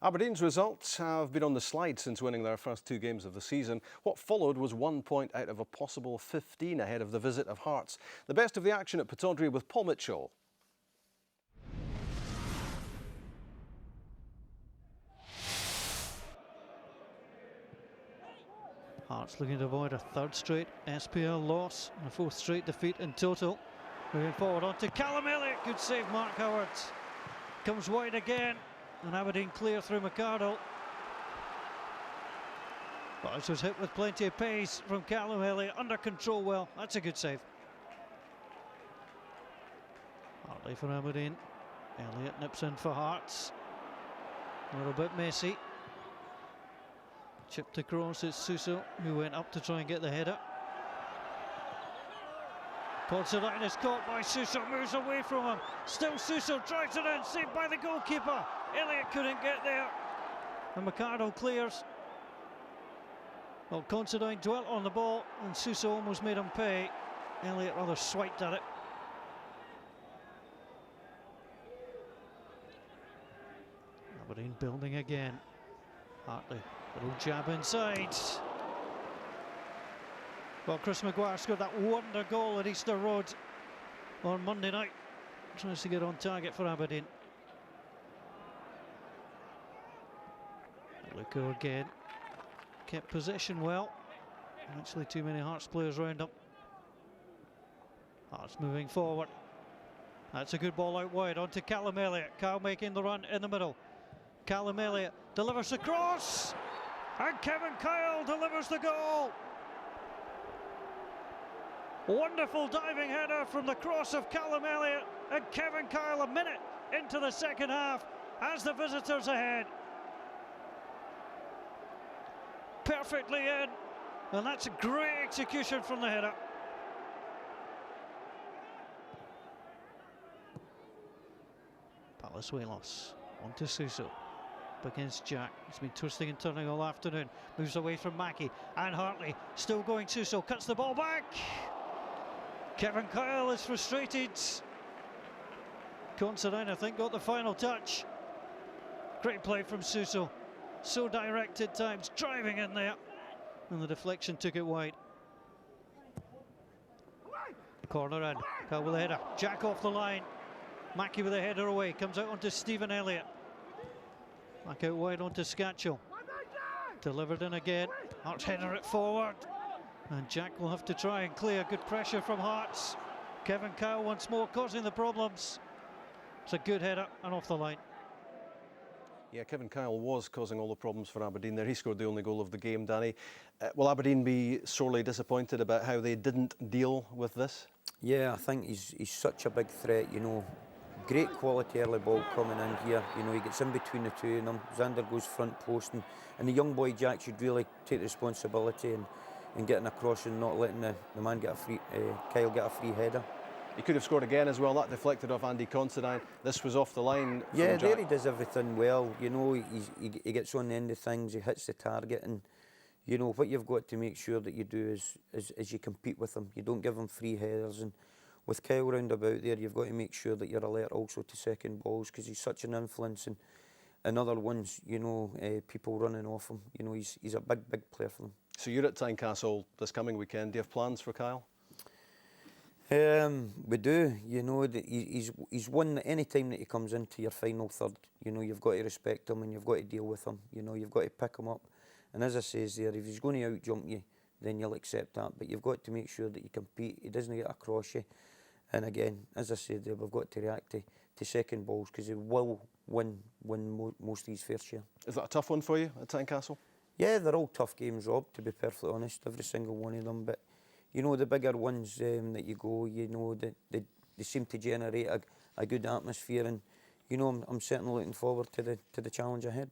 Aberdeen's results have been on the slide since winning their first 2 games of the season. What followed was 1 point out of a possible 15 ahead of the visit of Hearts. The best of the action at Pittodrie with Paul Mitchell. Hearts looking to avoid a third straight SPL loss and a 4th straight defeat in total. Moving forward on to Callum Elliott. Good save, Mark Howard. Comes wide again, and Aberdeen clear through McArdle. But this was hit with plenty of pace from Callum Elliott. Under control well. That's a good save. Hartley for Aberdeen. Elliott nips in for Hearts. A little bit messy. Chipped across, it's Suso who went up to try and get the header. Considine is caught by Suso, moves away from him. Still Suso, drives it in, saved by the goalkeeper. Elliott couldn't get there. And McArdle clears. Well, Considine dwelt on the ball and Suso almost made him pay. Elliott rather swiped at it. Aberdeen building again. Hartley, little jab inside. Well, Chris Maguire scored that wonder goal at Easter Road on Monday night. Tries to get on target for Aberdeen. Luco again. Kept possession well. Actually, too many Hearts players round him. Hearts moving forward. That's a good ball out wide onto Callum Elliott. Kyle making the run in the middle. Callum Elliott delivers the cross, and Kevin Kyle delivers the goal. Wonderful diving header from the cross of Callum Elliott, and Kevin Kyle a minute into the second half as the visitors ahead. Perfectly in, and that's a great execution from the header. Palazuelos onto Suso. Up against Jack. He's been twisting and turning all afternoon. Moves away from Mackie and Hartley. Still going Suso. Cuts the ball back. Kevin Kyle is frustrated. Considine, I think, got the final touch. Great play from Suso. So direct at times. Driving in there. And the deflection took it wide. Corner in. Kyle with a header. Jack off the line. Mackie with a header away. Comes out onto Stephen Elliott. Back out wide onto Scatchell. Delivered in again. Hearts header it forward. And Jack will have to try and clear. Good pressure from Hearts. Kevin Kyle once more causing the problems. It's a good header and off the line. Yeah, Kevin Kyle was causing all the problems for Aberdeen there. He scored the only goal of the game, Danny. Will Aberdeen be sorely disappointed about how they didn't deal with this? Yeah, I think he's such a big threat, you know. Great quality early ball coming in here. You know, he gets in between the two of them. Xander goes front post, and the young boy Jack should really take responsibility and getting across and not letting the man get a free, Kyle get a free header. He could have scored again as well. That deflected off Andy Considine. This was off the line. Yeah, there he does everything well. You know, he gets on the end of things. He hits the target, and you know what you've got to make sure that you do is you compete with him. You don't give him free headers. And with Kyle round about there, you've got to make sure that you're alert also to second balls, because he's such an influence. And other ones, you know, people running off him. You know, he's a big player for them. So you're at Tynecastle this coming weekend. Do you have plans for Kyle? We do. You know, he's one that any time that he comes into your final third, you know, you've got to respect him and you've got to deal with him. You know, you've got to pick him up. And as I says there, if he's going to out-jump you, then you'll accept that. But you've got to make sure that you compete. He doesn't get across you. And again, as I said there, we've got to react to second balls, because he will win most of his fair share. Is that a tough one for you at Tynecastle? Yeah, they're all tough games, Rob, to be perfectly honest, every single one of them. But, you know, the bigger ones that you go, you know, they seem to generate a good atmosphere. And, you know, I'm certainly looking forward to the challenge ahead.